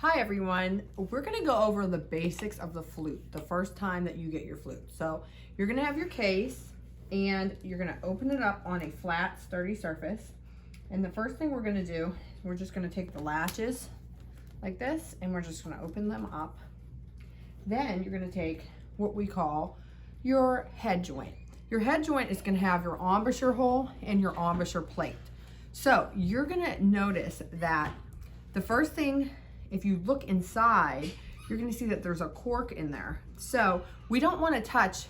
Hi everyone, we're gonna go over the basics of the flute the first time that you get your flute. So you're gonna have your case and you're gonna open it up on a flat, sturdy surface. And the first thing we're gonna do, we're just gonna take the latches like this and we're just gonna open them up. Then you're gonna take what we call your head joint. Your head joint is gonna have your embouchure hole and your embouchure plate. So you're gonna notice that the first thing, if you look inside, you're gonna see that there's a cork in there. So we don't wanna touch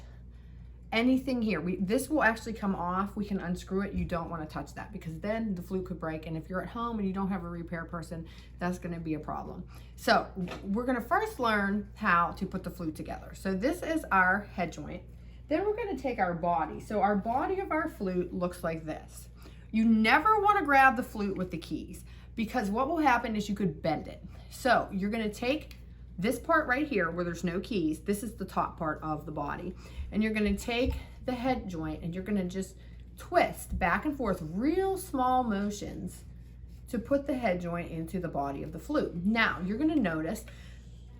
anything here. This will actually come off. We can unscrew it. You don't wanna touch that because then the flute could break. And if you're at home and you don't have a repair person, that's gonna be a problem. So we're gonna first learn how to put the flute together. So this is our head joint. Then we're gonna take our body. So our body of our flute looks like this. You never wanna grab the flute with the keys because what will happen is you could bend it. So you're gonna take this part right here where there's no keys. This is the top part of the body. And you're gonna take the head joint and you're gonna just twist back and forth, real small motions to put the head joint into the body of the flute. Now, you're gonna notice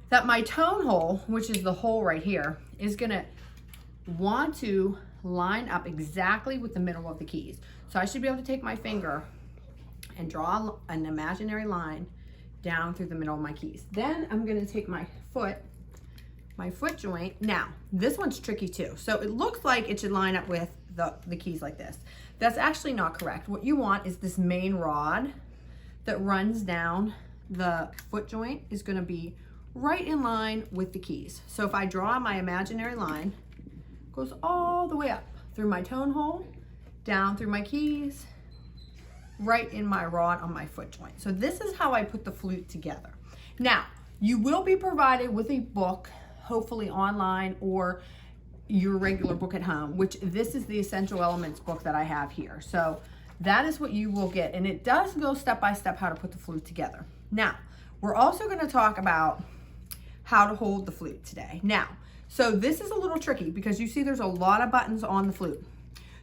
that my tone hole, which is the hole right here, is gonna want to line up exactly with the middle of the keys. So I should be able to take my finger and draw an imaginary line down through the middle of my keys. Then I'm gonna take my foot joint. Now, this one's tricky too. So it looks like it should line up with the keys like this. That's actually not correct. What you want is this main rod that runs down the foot joint is gonna be right in line with the keys. So if I draw my imaginary line, it goes all the way up through my tone hole, down through my keys, right in my rod on my foot joint. So this is how I put the flute together. Now, you will be provided with a book, hopefully online or your regular book at home, which this is the Essential Elements book that I have here. So that is what you will get. And it does go step by step how to put the flute together. Now, we're also gonna talk about how to hold the flute today. Now, so this is a little tricky because you see there's a lot of buttons on the flute.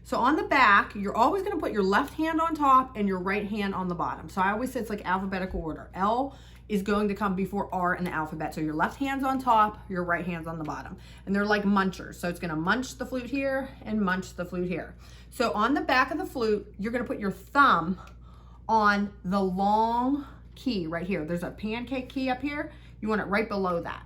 So on the back, you're always gonna put your left hand on top and your right hand on the bottom. So I always say it's like alphabetical order. L is going to come before R in the alphabet. So your left hand's on top, your right hand's on the bottom. And they're like munchers. So it's gonna munch the flute here and munch the flute here. So on the back of the flute, you're gonna put your thumb on the long key right here. There's a pancake key up here. You want it right below that.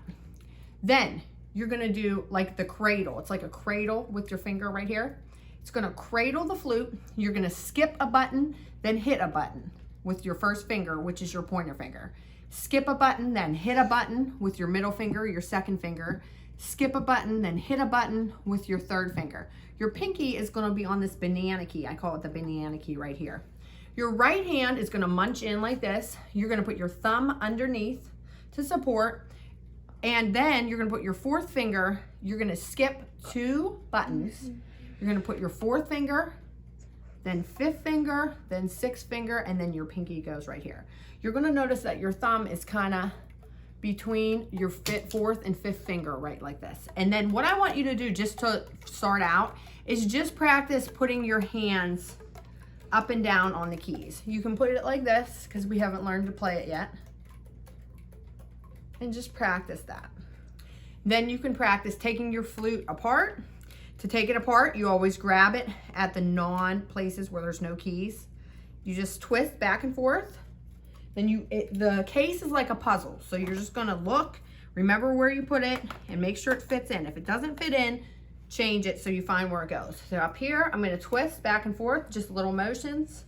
Then you're gonna do like the cradle. It's like a cradle with your finger right here. It's gonna cradle the flute. You're gonna skip a button, then hit a button with your first finger, which is your pointer finger. Skip a button, then hit a button with your middle finger, your second finger. Skip a button, then hit a button with your third finger. Your pinky is gonna be on this banana key. I call it the banana key right here. Your right hand is gonna munch in like this. You're gonna put your thumb underneath to support. And then you're gonna put your fourth finger, you're gonna skip 2 buttons. You're gonna put your fourth finger, then fifth finger, then sixth finger, and then your pinky goes right here. You're gonna notice that your thumb is kinda between your fourth and fifth finger, right like this. And then what I want you to do just to start out is just practice putting your hands up and down on the keys. You can put it like this because we haven't learned to play it yet. And just practice that. Then you can practice taking your flute apart. To take it apart, you always grab it at the non-places where there's no keys. You just twist back and forth. Then the case is like a puzzle. So you're just gonna look, remember where you put it, and make sure it fits in. If it doesn't fit in, change it so you find where it goes. So up here, I'm gonna twist back and forth, just little motions.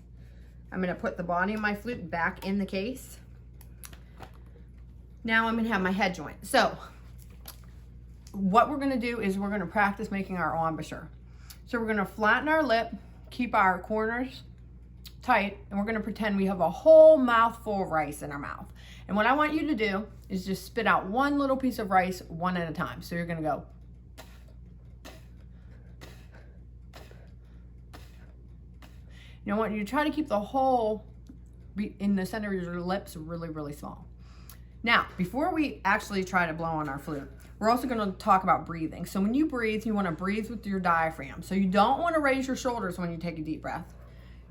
I'm gonna put the body of my flute back in the case. Now I'm gonna have my head joint. So what we're gonna do is we're gonna practice making our embouchure. So we're gonna flatten our lip, keep our corners tight, and we're gonna pretend we have a whole mouthful of rice in our mouth. And what I want you to do is just spit out one little piece of rice one at a time. So you're gonna go. I want you to try to keep the hole in the center of your lips really, really small. Now, before we actually try to blow on our flute, we're also gonna talk about breathing. So when you breathe, you wanna breathe with your diaphragm. So you don't wanna raise your shoulders when you take a deep breath.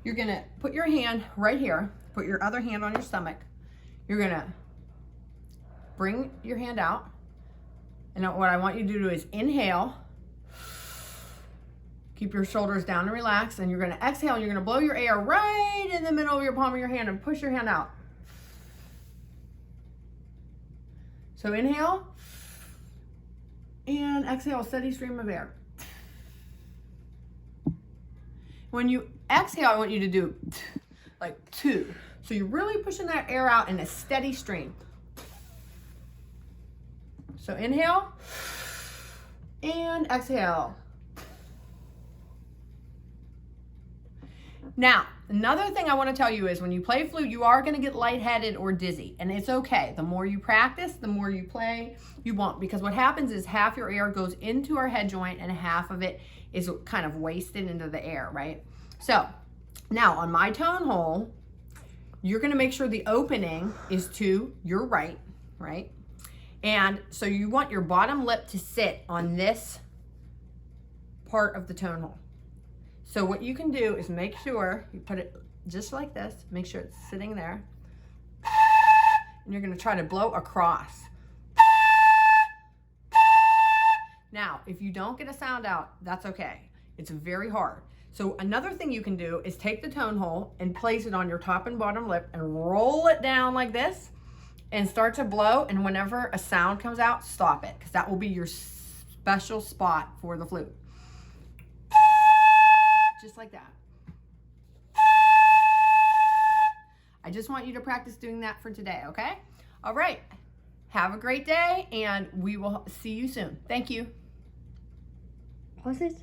You're gonna put your hand right here, put your other hand on your stomach. You're gonna bring your hand out. And what I want you to do is inhale. Keep your shoulders down and relax. And you're going to exhale and you're going to blow your air right in the middle of your palm of your hand and push your hand out. So inhale and exhale, a steady stream of air. When you exhale, I want you to do like 2. So you're really pushing that air out in a steady stream. So inhale and exhale. Now, another thing I want to tell you is when you play flute, you are going to get lightheaded or dizzy, and it's okay. The more you practice, the more you play, you won't, because what happens is half your air goes into our head joint and half of it is kind of wasted into the air, right? So now on my tone hole, you're going to make sure the opening is to your right, right? And so you want your bottom lip to sit on this part of the tone hole. So what you can do is make sure you put it just like this, make sure it's sitting there, and you're going to try to blow across. Now, if you don't get a sound out, that's okay. It's very hard. So another thing you can do is take the tone hole and place it on your top and bottom lip and roll it down like this and start to blow, and whenever a sound comes out, stop it, because that will be your special spot for the flute. Just like that. I just want you to practice doing that for today, okay? All right. Have a great day, and we will see you soon. Thank you. What's this?